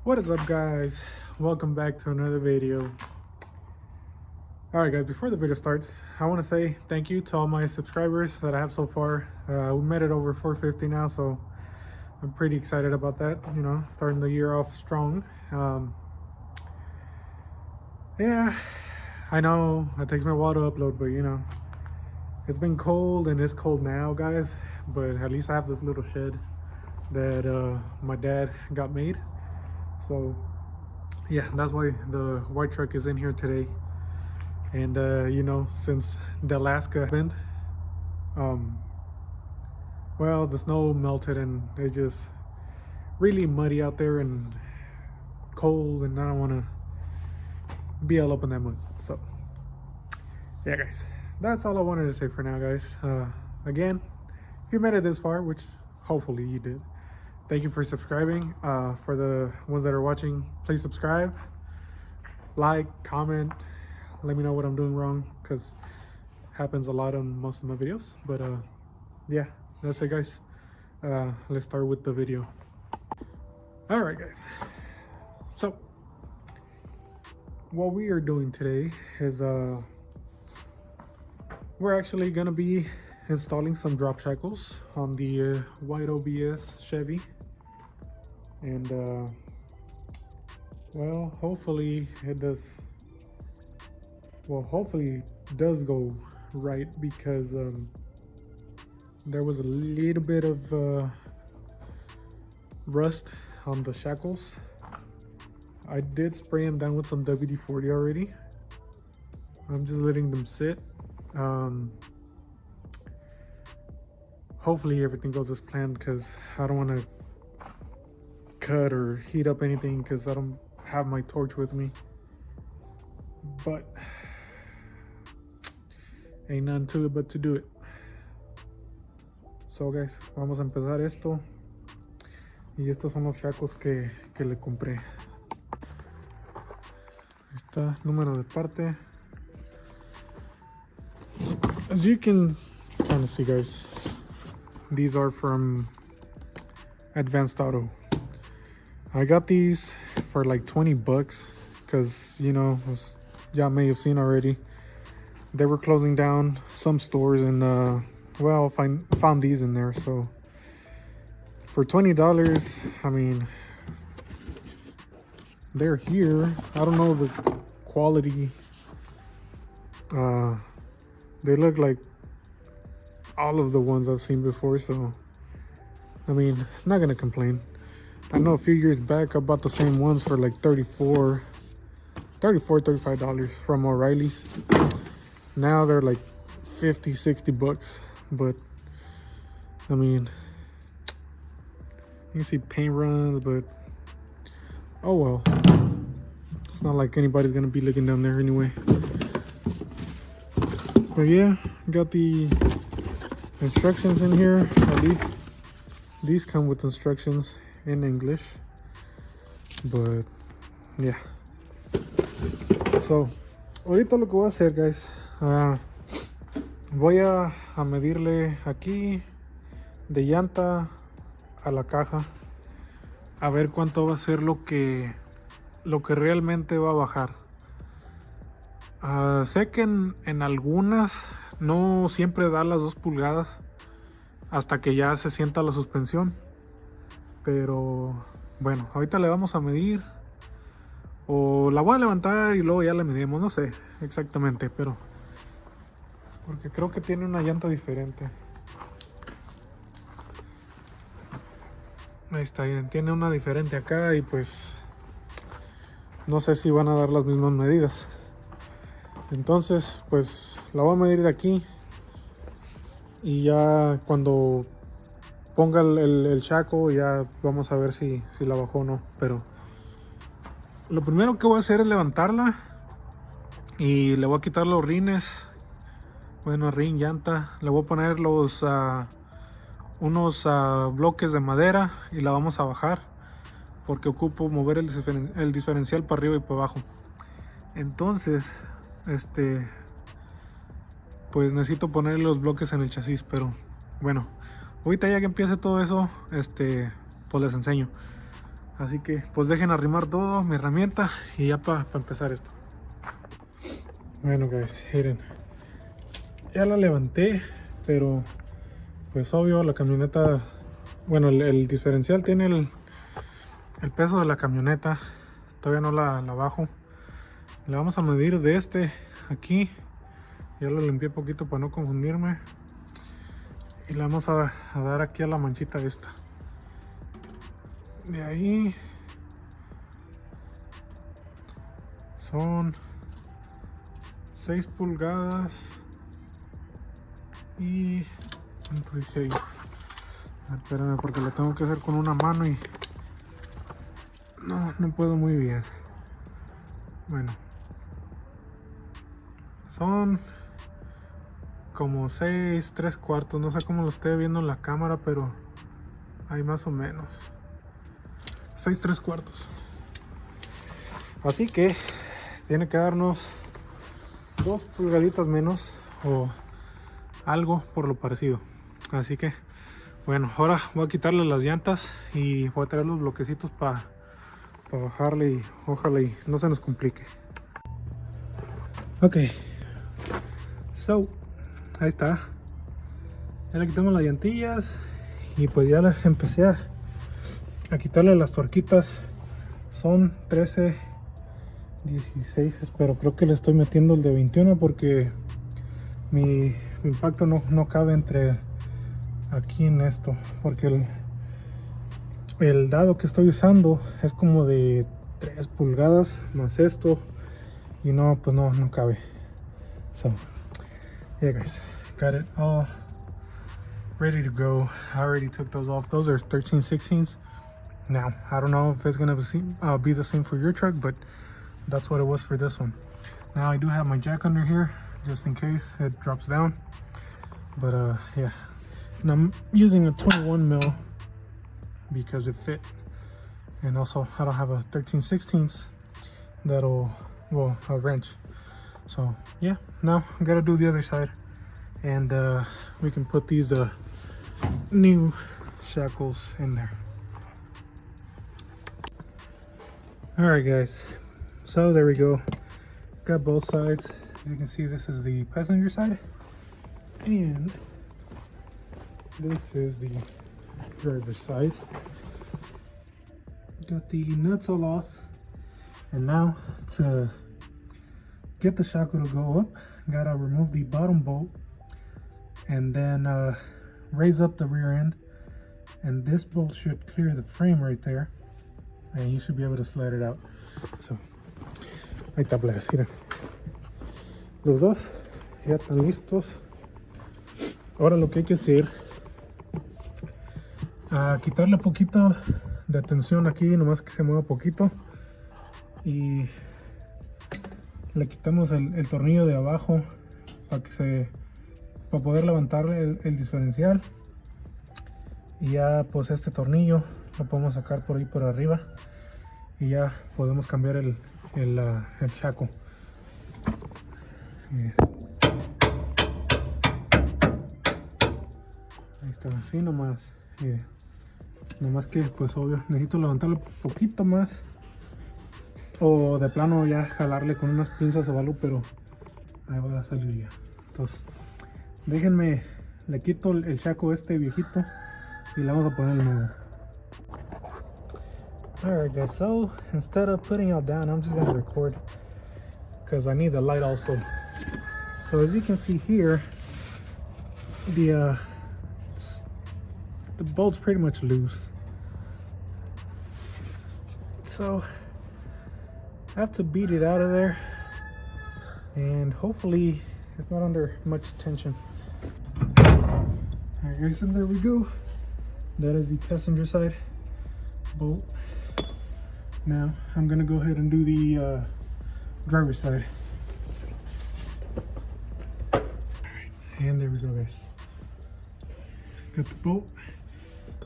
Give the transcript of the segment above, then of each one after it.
What is up, guys? Welcome back to another video. Alright guys, before the video starts, I want to say thank you to all my subscribers that I have so far. We made it over 450 now, so I'm pretty excited about that, you know, starting the year off strong. Yeah, I know it takes me a while to upload, but you know, it's been cold and it's cold now, guys, but at least I have this little shed that my dad got made. So yeah, that's why the white truck is in here today. And you know, since the Alaska happened, well, the snow melted and it's just really muddy out there and cold, and I don't want to be all up in that mud. So yeah guys, that's all I wanted to say for now, guys. Again, if you made it this far, which hopefully you did, thank you for subscribing. For the ones that are watching, please subscribe, like, comment, let me know what I'm doing wrong, because happens a lot on most of my videos. But yeah, that's it, guys. Let's start with the video. All right guys, so what we are doing today is we're actually gonna be installing some drop shackles on the white OBS Chevy. And well, hopefully it does. Well, hopefully it does go right, because there was a little bit of rust on the shackles. I did spray them down with some WD-40 already. I'm just letting them sit. Hopefully everything goes as planned, because I don't want to cut or heat up anything, because I don't have my torch with me. But ain't nothing to it but to do it. So guys, vamos a empezar esto. Y estos son los shackles que le compré. Está número de parte. As you can kind of see, guys, these are from Advanced Auto. I got these for like 20 bucks because, you know, as y'all may have seen already, they were closing down some stores, and well, found these in there. So for $20, I mean, they're here. I don't know the quality. They look like all of the ones I've seen before, so I mean, I'm not gonna complain. I know a few years back I bought the same ones for like $35 from O'Reilly's. Now they're like 50, 60 bucks. But I mean, you can see paint runs, but oh well, it's not like anybody's gonna be looking down there anyway. But yeah, got the instructions in here. At least these come with instructions in English. But yeah, so ahorita lo que voy a hacer, guys, voy a medirle aquí de llanta a la caja, a ver cuánto va a ser lo que realmente va a bajar. Sé que en algunas no siempre da las 2 pulgadas hasta que ya se sienta la suspensión, pero bueno, ahorita le vamos a medir, o la voy a levantar y luego ya la medimos, no sé exactamente, pero porque creo que tiene una llanta diferente. Ahí está, tiene una diferente acá, y pues no sé si van a dar las mismas medidas. Entonces pues la voy a medir de aquí, y ya cuando ponga el shackle ya vamos a ver si la bajó o no. Pero lo primero que voy a hacer es levantarla, y le voy a quitar los rines. Bueno, rin, llanta, le voy a poner unos bloques de madera, y la vamos a bajar porque ocupo mover el diferencial para arriba y para abajo. Entonces pues necesito poner los bloques en el chasis. Pero bueno, ahorita ya que empiece todo eso, pues les enseño. Así que pues dejen arrimar todo mi herramienta y ya para empezar esto. Bueno guys, miren, ya la levanté, pero pues obvio la camioneta, bueno, el diferencial tiene el peso de la camioneta. Todavía no la bajo. Le vamos a medir de este aquí. Ya lo limpié poquito para no confundirme. Y le vamos a dar aquí a la manchita esta. De ahí son 6 pulgadas y ¿cuánto dice ahí? Espérame, porque lo tengo que hacer con una mano y no puedo muy bien. Bueno, son como 6 3/4, no sé cómo lo esté viendo en la cámara, pero hay más o menos 6 3/4. Así que tiene que darnos 2 pulgaditas menos o algo por lo parecido. Así que bueno, ahora voy a quitarle las llantas y voy a traer los bloquecitos para bajarle y ojalá y no se nos complique. Ok, so ahí está, ya le quitamos las llantillas y pues ya les empecé a quitarle las tuerquitas. Son 13 16, pero creo que le estoy metiendo el de 21 porque mi impacto no cabe entre aquí en esto, porque el dado que estoy usando es como de 3 pulgadas más esto y pues no cabe. So yeah guys, got it all ready to go. I already took those off. Those are 13/16. Now I don't know if it's gonna be the same for your truck, but that's what it was for this one. Now I do have my jack under here just in case it drops down, but yeah, and I'm using a 21 mil because it fit, and also I don't have a 13/16 a wrench. So yeah, now I gotta do the other side, and we can put these new shackles in there. All right guys, so there we go, got both sides. As you can see, this is the passenger side and this is the driver's side. Got the nuts all off, and now to get the shackle to go up, gotta remove the bottom bolt and then raise up the rear end, and this bolt should clear the frame right there, and you should be able to slide it out. So ahí está, please. Mira, los dos ya están listos. Ahora lo que hay que hacer, quitarle poquito de tensión aquí, nomás que se mueva poquito, y le quitamos el tornillo de abajo para poder levantar el diferencial, y ya pues este tornillo lo podemos sacar por ahí por arriba y ya podemos cambiar el shackle. Ahí está, así nomás. Mire, nomás que pues obvio necesito levantarlo un poquito más, o de plano ya jalarle con unas pinzas o algo, pero ahí va a salir ya. Entonces déjenme, le quito el shackle este viejito y le vamos a poner el nuevo. Alright guys, so instead of putting it down, I'm just going to record because I need the light also. So as you can see here, the bolt's pretty much loose. So I have to beat it out of there, and hopefully it's not under much tension. Alright guys, and there we go. That is the passenger side bolt. Now I'm gonna go ahead and do the driver's side. Alright, and there we go guys. Got the bolt.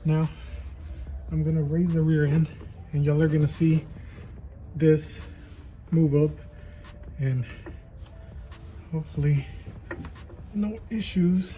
Now I'm gonna raise the rear end, and y'all are gonna see this move up, and hopefully no issues.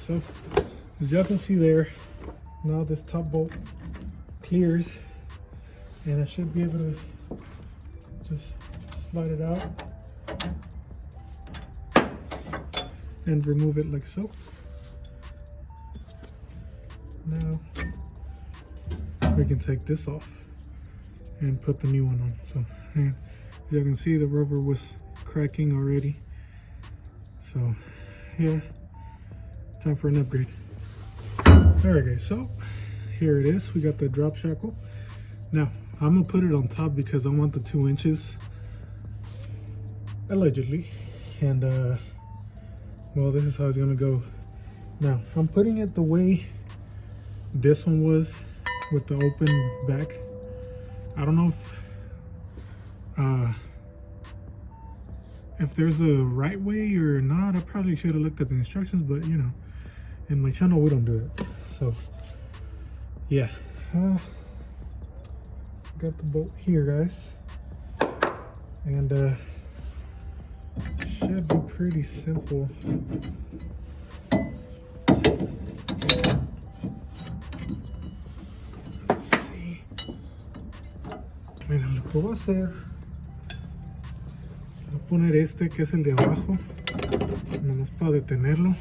so as y'all can see there, now this top bolt clears, and I should be able to just slide it out and remove it like so. Now we can take this off and put the new one on. So, and as you can see, the rubber was cracking already. So yeah, time for an upgrade. Alright guys, so here it is. We got the drop shackle. Now I'm gonna put it on top because I want the 2 inches, allegedly. And well, this is how it's gonna go. Now I'm putting it the way this one was, with the open back. I don't know if there's a right way or not. I probably should have looked at the instructions, but you know, in my channel we don't do it. So yeah, got the bolt here, guys, and should be pretty simple. Mira, lo que voy a hacer, voy a poner este que es el de abajo, nomás para detenerlo,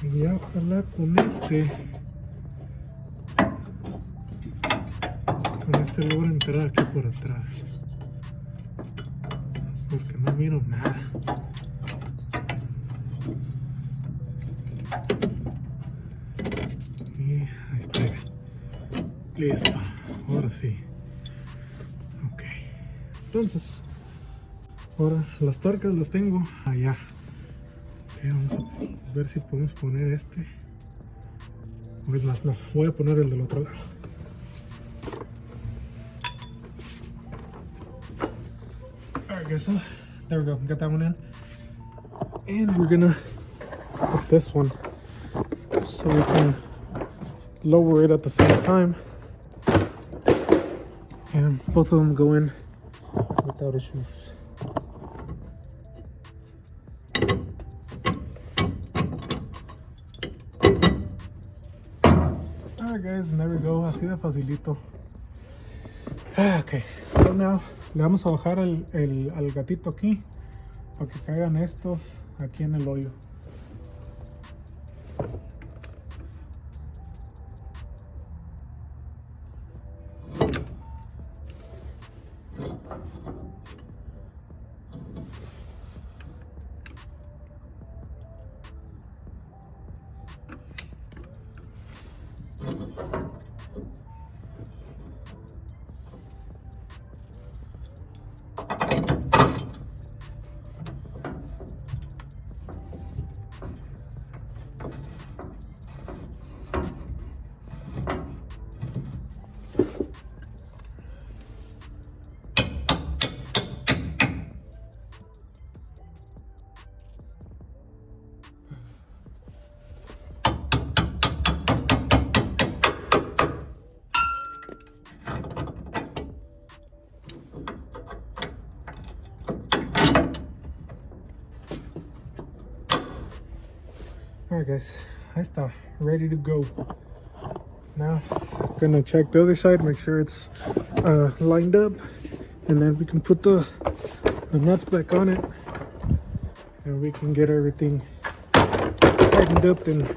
y ya ojalá con este logro entrar aquí por atrás, porque no miro nada. Y ahí está. Listo, ahora sí. Ok, entonces ahora las tuercas las tengo allá. Ok, vamos a ver si podemos poner este, o es más, no, voy a poner el del otro lado. Alright guys, so there we go, got that one in, and we're gonna put this one so we can lower it at the same time. And both of them go in without issues. Alright guys, and there we go, así de facilito. Ok, so now le vamos a bajar al gatito aquí para que caigan estos aquí en el hoyo. Alright guys, ahí está, ready to go. Now, gonna check the other side, make sure it's lined up, and then we can put the nuts back on it, and we can get everything tightened up and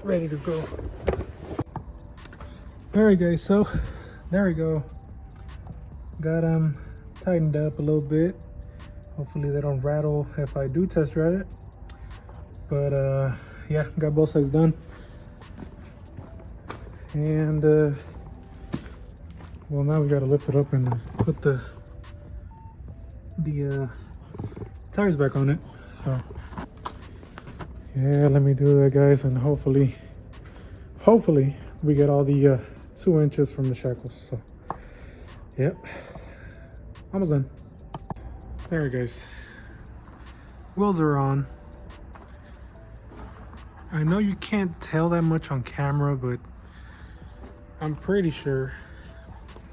ready to go. Alright guys, so there we go. Got them tightened up a little bit. Hopefully they don't rattle if I do test drive it. But yeah, got both sides done. And well, now we gotta lift it up and put the tires back on it. So yeah, let me do that guys, and hopefully we get all the 2 inches from the shackles. So yep, almost done. There guys, wheels are on. I know you can't tell that much on camera, but I'm pretty sure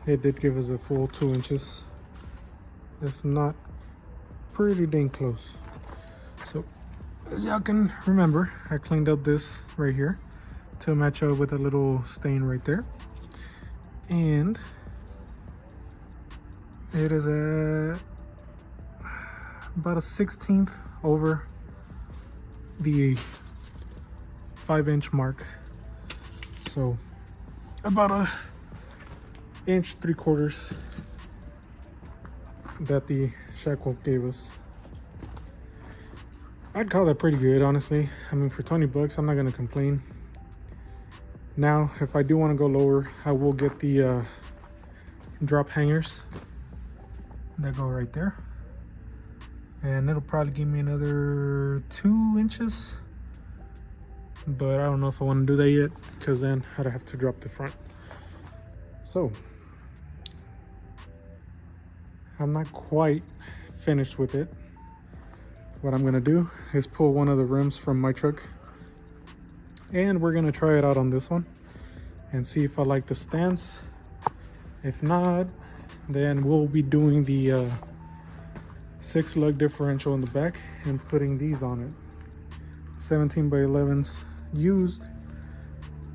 it did give us a full 2 inches, if not pretty dang close. So as y'all can remember, I cleaned up this right here to match up with a little stain right there. And it is about a 1/16 over the 5-inch mark. So about a 1.75 inches that the Shackle gave us. I'd call that pretty good, honestly. I mean, for 20 bucks, I'm not gonna complain. Now, if I do want to go lower, I will get the drop hangers that go right there. And it'll probably give me another 2 inches. But I don't know if I want to do that yet, because then I'd have to drop the front. So, I'm not quite finished with it. What I'm gonna do is pull one of the rims from my truck, and we're gonna try it out on this one and see if I like the stance. If not, then we'll be doing the 6-lug differential in the back and putting these on it. 17x11s used,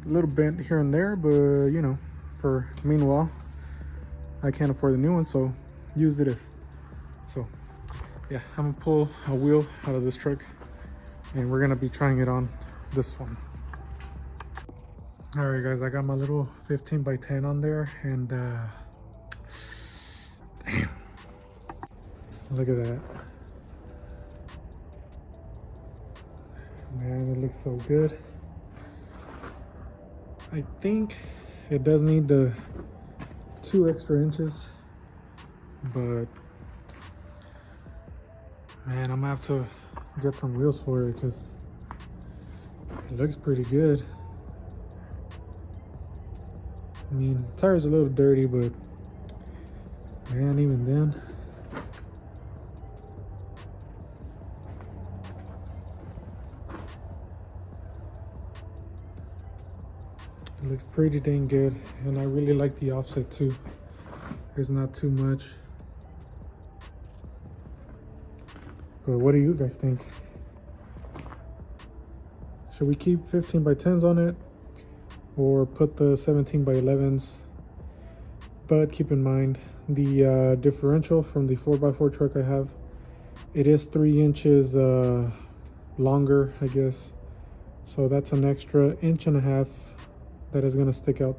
a little bent here and there, but you know, for meanwhile, I can't afford the new one, so used it is. So yeah, I'm gonna pull a wheel out of this truck and we're gonna be trying it on this one. All right guys, I got my little 15x10 on there, and damn, look at that, man, it looks so good. I think it does need the 2 extra inches, but man, I'm gonna have to get some wheels for it because it looks pretty good. I mean, tire's a little dirty, but man, even then, it looks pretty dang good. And I really like the offset too. There's not too much. But what do you guys think? Should we keep 15x10s on it or put the 17x11s? But keep in mind, the differential from the 4x4 truck I have, it is 3 inches longer, I guess. So that's an extra 1.5 inches that is gonna stick out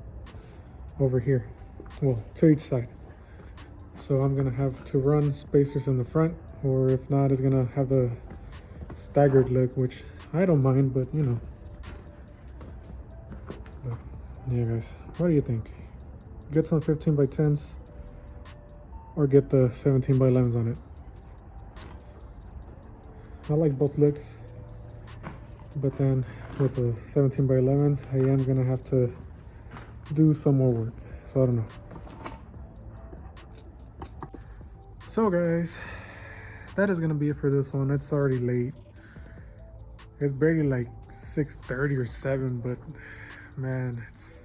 over here. Well, to each side. So I'm gonna have to run spacers in the front, or if not, it's gonna have the staggered look, which I don't mind, but you know. But yeah guys, what do you think? Get some 15x10s or get the 17x11s on it? I like both looks, but then with the 17x11s, I am gonna have to do some more work, so I don't know. So guys, that is gonna be it for this one. It's already late. It's barely like 6:30 or 7, but man, it's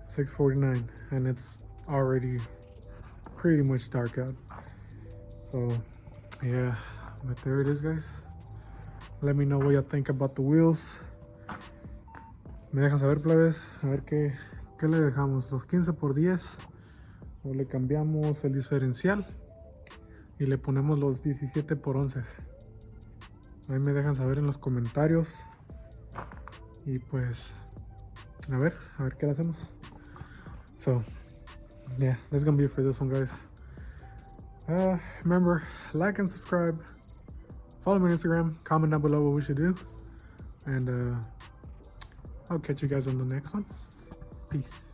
6:49 and it's already pretty much dark out. So yeah, but there it is guys. Let me know what you think about the wheels. Me dejan saber, plebes, a ver qué le dejamos, los 15x10 o le cambiamos el diferencial y le ponemos los 17x11. Ahí me dejan saber en los comentarios y pues a ver qué le hacemos. So yeah, that's gonna be it for this one guys. Remember, like and subscribe, follow me on Instagram, comment down below what we should do, and I'll catch you guys on the next one. Peace.